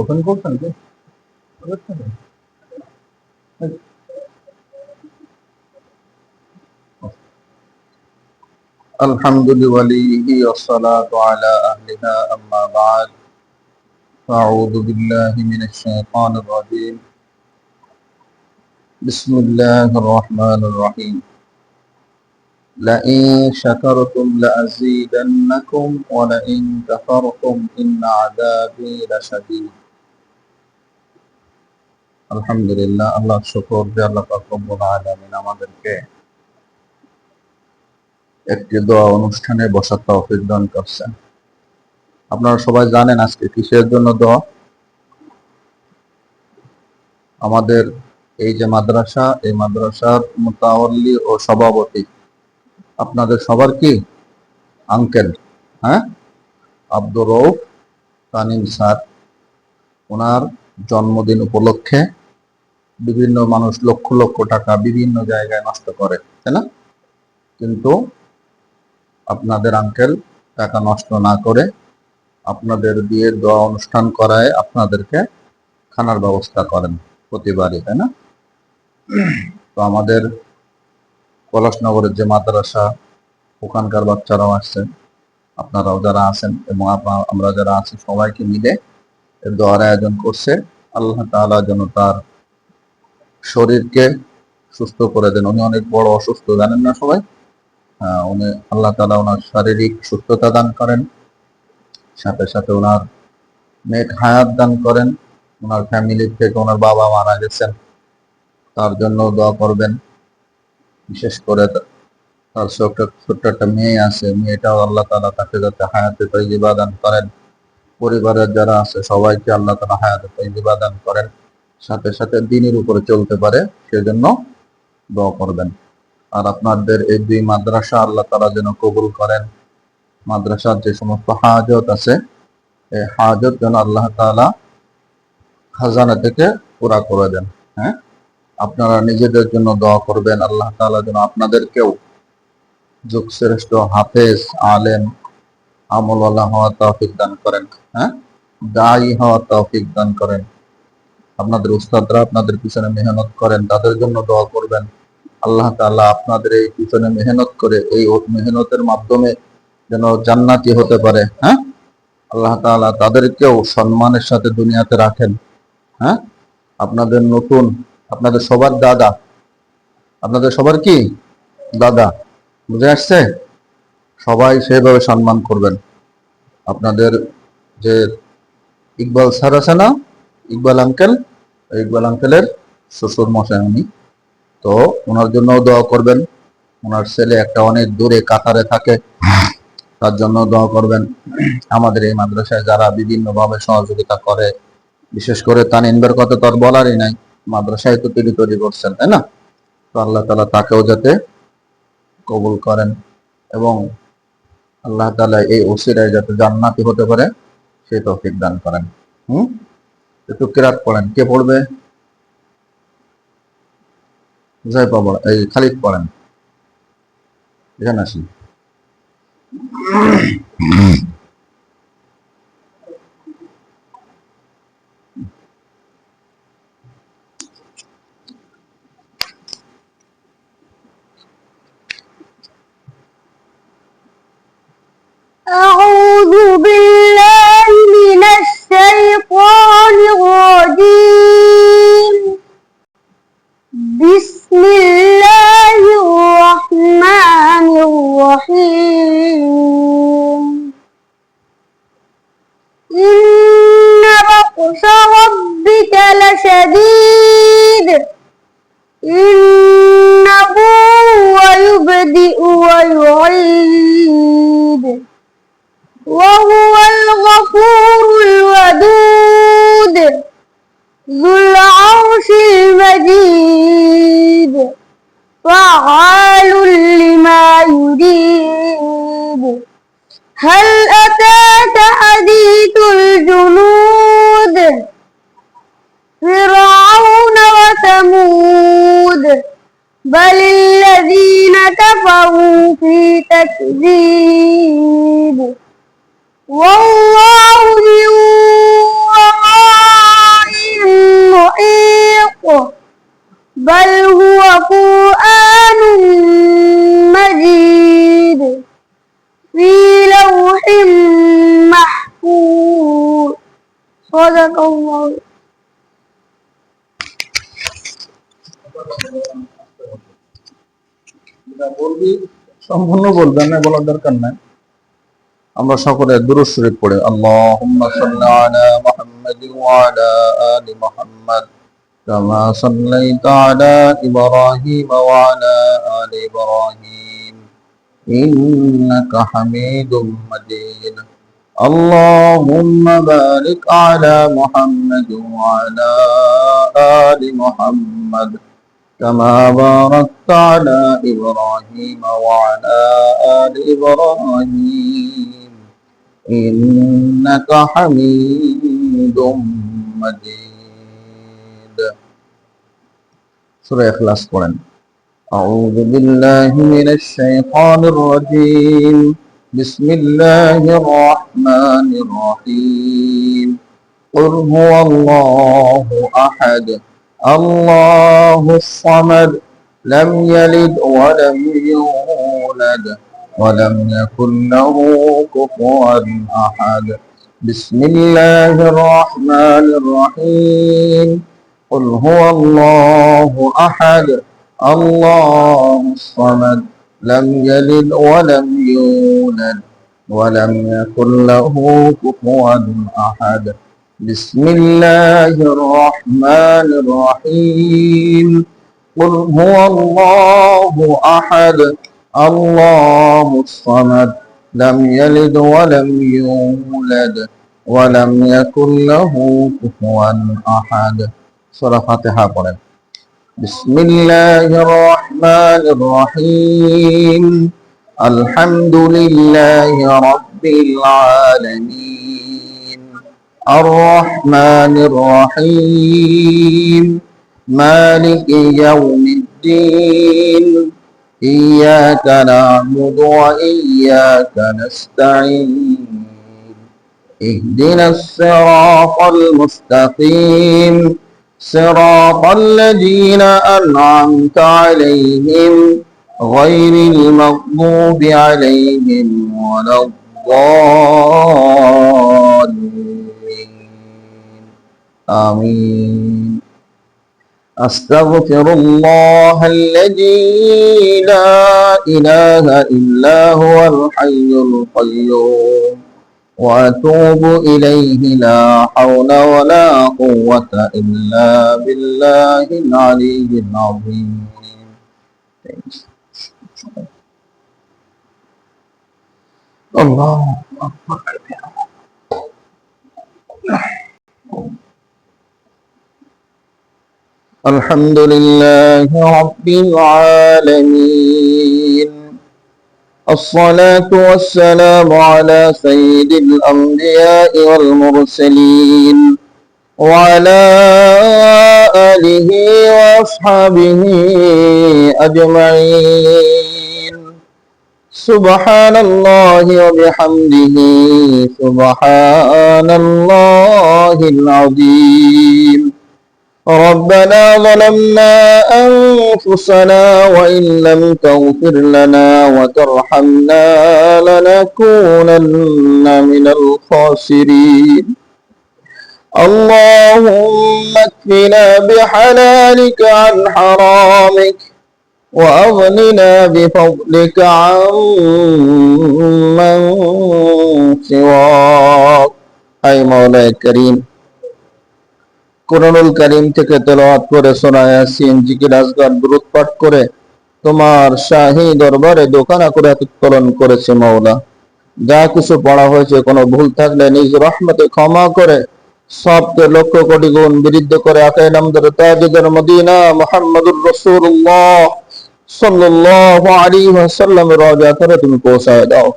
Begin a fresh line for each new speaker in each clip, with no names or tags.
Open করছেন কি? الحمد لوليه والصلاة على أهلها أما بعد أعوذ بالله من الشيطان الرجيم بسم الله الرحمن الرحيم لئن شكرتم لأزيدنكم ولئن كفرتم إن عذابي لشديد الحمد لله الله شكر الله رب العالمين আমাদেরকে একটি দোয়া অনুষ্ঠানে বসার তৌফিক দান করছেন। আপনারা সবাই জানেন আজকে কিসের জন্য দোয়া? আমাদের এই যে মাদ্রাসা, এই মাদ্রাসার মুতাওয়াল্লি ও সভাপতি আপনাদের সবার কি আঙ্কেল, হ্যাঁ, আব্দুর রউফ তানিম স্যার, ওনার জন্মদিন উপলক্ষে বিভিন্ন মানুষ লক্ষ লক্ষ টাকা বিভিন্ন জায়গায় নষ্ট করে, তাই না? কিন্তু আপনাদের আঙ্কেল টাকা নষ্ট না করে আপনাদের দিয়ে দোয়া অনুষ্ঠান করায় আপনাদেরকে খানার ব্যবস্থা করেন প্রতিবারই, তাই না? তো আমাদের পলাশনগরের যে মাদ্রাসা, ওখানকার বাচ্চারাও আসছেন, আপনারাও যারা আছেন এবং আমরা যারা আছি সবাইকে মিলে দোয়ার আয়োজন করছে। আল্লাহ তাআলা যেন তার শরীরকে সুস্থ করে দেন। উনি অনেক বড় অসুস্থ, জানেন না সবাই? উনি আল্লাহ তাআলা ওনার শারীরিক সুস্থতা দান করেন, সাথে সাথে ওনার নেক হায়াত দান করেন। ওনার ফ্যামিলি থেকে ওনার বাবা মারা গেছেন, তার জন্য দোয়া করবেন। বিশেষ করে তার ছোট্ট একটা মেয়ে আছে, মেয়েটাও আল্লাহ তাআলা তাকে যাতে হায়াতে তাইয়্যিবা দান করেন। পরিবারের যারা আছে সবাইকে আল্লাহ তাআলা হায়াতে তাইয়্যিবা দান করেন, সাথে সাথে দ্বীনের উপরে চলতে পারে সেজন্য দোয়া করবেন। আর আপনাদের এই দুই মাদ্রাসা আল্লাহ তাআলা যেন কবুল করেন। মাদ্রাসার যে সমস্ত হাজত আছে এই হাজত যেন আল্লাহ তাআলা খাজানা থেকে পুরা করে দেন। হ্যাঁ, আপনারা নিজেদের জন্য দোয়া করবেন, আল্লাহ তাআলা যেন আপনাদেরকেও যুগশ্রেষ্ঠ হাফেজ, আলেম, আমলওয়ালা হওয়ার তৌফিক দান করেন। হ্যাঁ, দায়ী হওয়ার তৌফিক দান করেন। আপনাদের উস্তাদরা আপনাদের পিছনে মেহনত করেন, তাদের জন্য দোয়া করবেন। আল্লাহ তাআলা আপনাদের এই পিছনে মেহনত করে এই মেহনতের মাধ্যমে যেন জান্নাতি হতে পারে। হ্যাঁ, আল্লাহ তাআলা তাদেরকেও সম্মানের সাথে দুনিয়াতে রাখেন। হ্যাঁ, আপনাদের সবার দাদা, আপনাদের সবার কি দাদা, বুঝে আসছে? সবাই সেভাবে সম্মান করবেন। আপনাদের যে ইকবাল স্যার আছে না, ইকবাল আঙ্কেলের শ্বশুর মশাই উনি, তো ওনার জন্য দোয়া করবেন। ওনার ছেলে একটা অনেক দূরে কাতারে থাকে, তার জন্য দোয়া করবেন। আমাদের এই মাদ্রাসায় যারা বিভিন্ন ভাবে সহযোগিতা করে, বিশেষ করে তানিনবের কথা তো আর বলারই নাই, মাদ্রাসায় তো তিনি তৈরি করছেন, তাই না? তো আল্লাহ তাআলা তাকেও যাতে কবুল করেন এবং আল্লাহ তাআলা এই ওসিলায় যাতে জান্নাতি হতে পারে সেই তৌফিক দান করেন। একটু কিরাত পড়েন, কে পড়বে? যাই পাবো, এই খালিদ পড়েন, এখানে আসি।
أعوذ بالله من الشيطان الرجيم بسم الله الرحمن الرحيم إن بطش ربك لشديد إنه هو يبدئ ويعيد وهو الغفور الودود ذو العرش المجيد فعال لما يريد هل أتاك حديث الجنود فرعون وثمود بل الذين كفروا في تكذيب والله من
যেটা বলবি সম্পূর্ণ বলবেন না, বলার দরকার নাই। আমরা সকলে দুরূদ শরীফ পড়ে আল্লাহুম্মা সাল্লি আলা মুহাম্মাদিন ওয়া আলা আলি মুহাম্মাদ কামা সাল্লাইতা আলা ইব্রাহিম ওয়া আলা আলি ইব্রাহিম ইন্নাকা হামিদুম মাজিদ। আল্লাহুম্মা বারিক আলা মুহাম্মাদ ওয়া আলা আলি মুহাম্মাদ كما باركت على إبراهيم وعلى آل إبراهيم إنك حميد مجيد. سورة إخلاص قرآن. أعوذ بالله من الشيطان الرجيم. بسم الله الرحمن الرحيم. قل هو الله أحد الله الصمد لم يلد ولم يولد ولم يكن له كفوا أحد. بسم الله الرحمن الرحيم. قل هو الله أحد الله الصمد لم يلد ولم يولد ولم يكن له كفوا أحد. بسم الله الرحمن الرحيم. قل هو الله أحد الله الصمد لم يلد ولم يولد ولم يكن له كفوا أحد. سورة فاتحة পড়েন। بسم الله الرحمن الرحيم. الحمد لله رب العالمين الرحمن الرحيم مالك يوم الدين إياك نعبد وإياك نستعين اهدنا الصراط المستقيم صراط الذين أنعمت عليهم غير المغضوب عليهم ولا الضالين آمين. أستغفر الله الذي لا إله إلا هو الحي القيوم وأتوب إليه لا حول ولا قوة إلا بالله العلي العظيم. الله أكبر. الحمد لله رب العالمين. الصلاة والسلام على سيد الأنبياء والمرسلين وعلى آله وأصحابه أجمعين. سبحان الله وبحمده سبحان الله العظيم. ربنا ظلمنا أنفسنا وإن لم تغفر لنا وترحمنا لنكونن من الخاسرين. اللهم اكفنا بحلالك عن حرامك وأغننا بفضلك عمن سواك. أي مولاي الكريم কুরআনুল কারীম থেকে তেলাওয়াত করে সূরা ইয়াসিন জিকির আজকার দুরূদ পাঠ করে তোমার শাহী দরবারে দোকানা করে উত্তোলন করেছে মাওলা। যা কিছু পড়া হয়েছে কোনো ভুল থাকলে নিজ রহমতে ক্ষমা করে সবকে লক্ষ কোটি গুণ বৃদ্ধি করে আকায়ে নামদার তাজদার মদিনা মুহাম্মদুর রাসূলুল্লাহ সাল্লাল্লাহু আলাইহি ওয়াসাল্লামের রওজা করে তুমি পৌঁছায় দাও।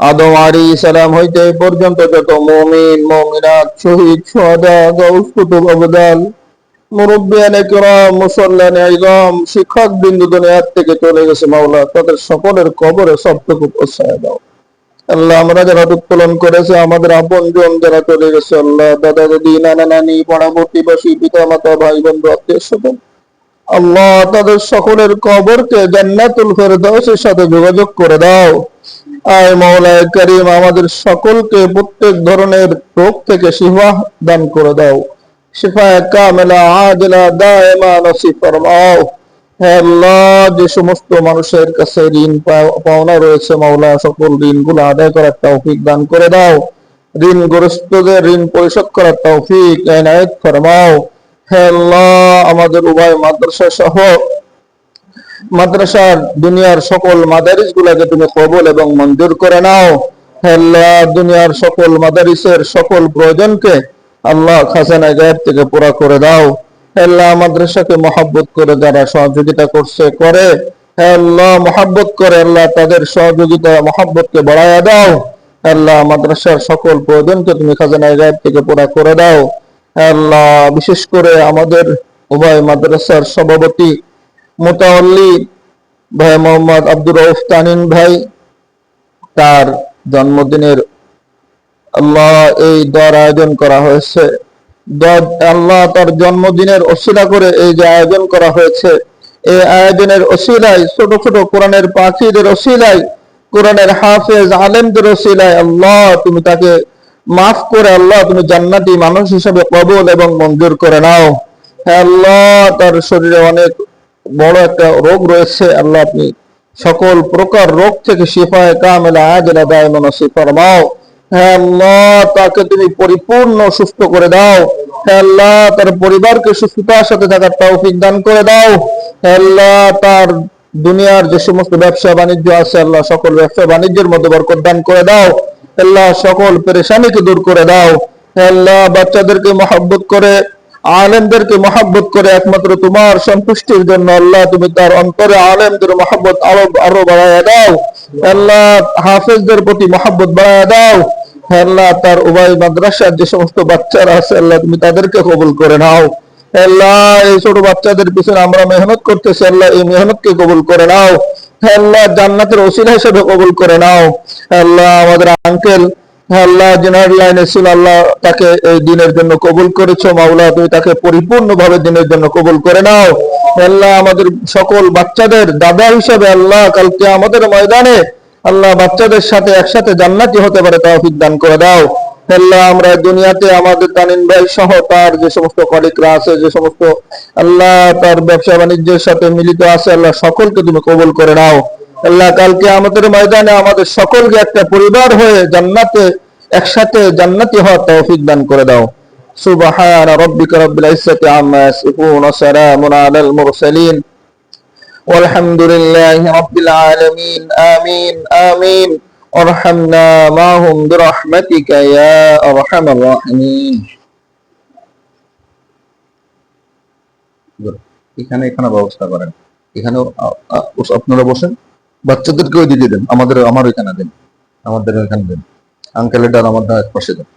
আদম আলাইহিস সালাম হইতে এই পর্যন্ত যত মুমিন মুমিনাত শহীদ শুহাদা গাউস কুতুব আবদাল মুরব্বিয়ানে কিরাম মুসাল্লানে ইজাম শিক্ষক বিন্দু দুনিয়ার থেকে চলে গেছে মাওলা, তাদের সকলের কবরে সবটুকু পৌঁছায় দাও। আল্লাহ আমরা যারা উত্তোলন করেছে আমাদের আপনজন যারা চলে গেছে আল্লাহ, দাদা দাদি নানা নানি পাড়া প্রতিবেশী পিতা মাতা ভাই বন্ধু আত্মীয় স্বজন আল্লাহ তাদের সকলের কবরকে জান্নাতুল ফেরদাউসের সাথে যোগাযোগ করে দাও। আয় মাওলায়ে কারীম আমাদের সকলকে প্রত্যেক ধরনের রোগ থেকে শিফা দান করে দাও। শিফায়ে কামিলা আজিলা দায়মা নসিব ফরমাও। হে আল্লাহ, যে সমস্ত মানুষের কাছে ঋণ পাওনা রয়েছে মাওলা, সকল ঋণগুলো আদায় করার তৌফিক দান করে দাও। ঋণগ্রস্তদের ঋণ পরিশোধ করার তৌফিক এনায়েত ফরমাও। হে আল্লাহ, আমাদের উভয় মাদ্রাসা সহ মাদ্রাসার দুনিয়ার সকল মাদারিস গুলাকে তুমি কবুল এবং মঞ্জুর করে নাও। হে আল্লাহ, দুনিয়ার সকল মাদারিসের সকল প্রয়োজনকে আল্লাহ খাজানায়ে গায়ব থেকে পুরা করে দাও। হে আল্লাহ, মাদ্রাসাকে মহব্বত করে যারা সহযোগিতা করছে করে, হে আল্লাহ মহব্বত করে আল্লাহ তাদের সহযোগিতা মহব্বতকে বাড়ায়া দাও। হে আল্লাহ, মাদ্রাসার সকল প্রয়োজনকে তুমি খাজানায়ে গায়ব থেকে পুরা করে দাও। হে আল্লাহ, বিশেষ করে আমাদের উভয় মাদ্রাসার সভাপতি মুতাওয়াল্লি ভাই মোহাম্মদ আব্দুর রউফ তানিন ভাই, তার জন্মদিনের আল্লাহ এই দোয়ার আয়োজন করা হয়েছে। আল্লাহ তার জন্মদিনের ওসিলা করে এই যে আয়োজন করা হয়েছে, এই আয়োজনের ওসিলায় ছোট ছোট কোরআনের পাখিদের ওসিলায়, কোরআনের হাফেজ আলেমদের ওসিলায় আল্লাহ তুমি তাকে মাফ করে আল্লাহ তুমি জান্নাতি মানুষ হিসেবে কবুল এবং মঞ্জুর করে নাও। হ্যাঁ আল্লাহ, তার শরীরে অনেক বড় একটা রোগ রয়েছে, আল্লাহ আপনি সকল প্রকার রোগ থেকে শিফায়ে কামিলা আজলা দায়মা নসিব ফরমাও। হ্যাঁ আল্লাহ, তাকে তুমি পরিপূর্ণ সুস্থ করে দাও। হ্যাঁ আল্লাহ, তার পরিবারকে সুস্থতার সাথে থাকার তৌফিক দান করে দাও। হ্যাঁ আল্লাহ, তার দুনিয়ার যে সমস্ত ব্যবসা বাণিজ্য আছে আল্লাহ সকল ব্যবসা বাণিজ্যের মধ্যে বরকত দান করে দাও। আল্লাহ, সকল পেরেশানিকে দূর করে দাও। হ্যাঁ আল্লাহ, বাচ্চাদেরকে মহব্বত করে, আলেমদেরকে মহব্বত করে একমাত্র তোমার সন্তুষ্টির জন্য আল্লাহ তুমি তার অন্তরে আলেমদের মহব্বত আরো বাড়ায়া দাও। আল্লাহ, হাফেজদের প্রতি মহব্বত বাড়ায়া দাও। আল্লাহ, তার উভয় মাদ্রাসার যে সমস্ত বাচ্চারা আছে আল্লাহ তুমি তাদেরকে কবুল করে নাও। আল্লাহ, এই ছোট বাচ্চাদের পিছনে আমরা মেহনত করতেছি, আল্লাহ এই মেহনতকে কবুল করে নাও। আল্লাহ, জান্নাতের ওসিলা হিসেবে কবুল করে নাও। আল্লাহ, আমাদের আঙ্কেল আল্লাহ জেনারেল লাইনে ছিল, আল্লাহ তাকে এই দিনের জন্য কবুল করেছো মাওলা, তুমি তাকে পরিপূর্ণভাবে দিনের জন্য কবুল করে নাও। আল্লাহ, আমাদের সকল বাচ্চাদের দাদা হিসেবে আল্লাহ কালকে আমাদের ময়দানে আল্লাহ বাচ্চাদের সাথে একসাথে জান্নাতি হতে পারে তৌফিক দান করে দাও। আল্লাহ, আমরা দুনিয়াতে আমাদের তানিন ভাই সহ তার যে সমস্ত কলিগরা আছে, যে সমস্ত আল্লাহ তার ব্যবসা বাণিজ্যের সাথে মিলিত আছে আল্লাহ সকলকে তুমি কবুল করে নাও। আল্লাহ, কালকে আমাদের ময়দানে আমাদের সকলকে একটা পরিবার হয়ে জান্নাতে একসাথে জান্নাতি হওয়ার তৌফিক দান করে দাও। সুবহানা রাব্বিকা রাব্বিল ইজ্জাতি আম্মা ইয়াসিফুন ওয়া সালামুন আলাল মুরসালিন ওয়ালহামদুলিল্লাহি রাব্বিল আলামিন। আমিন আমিন। ওয়ারহামনা মাহুম বিরহমাতিকা ইয়া আরহামার রাহিমিন। এখানে ব্যবস্থা করেন, এখানেও আপনারা বসেন, বাচ্চাদেরকেও দিয়ে দেন, আমার এখানে দেন, আমাদের এখানে দেন, আঙ্কেলের ডার আমার পাশে দেন।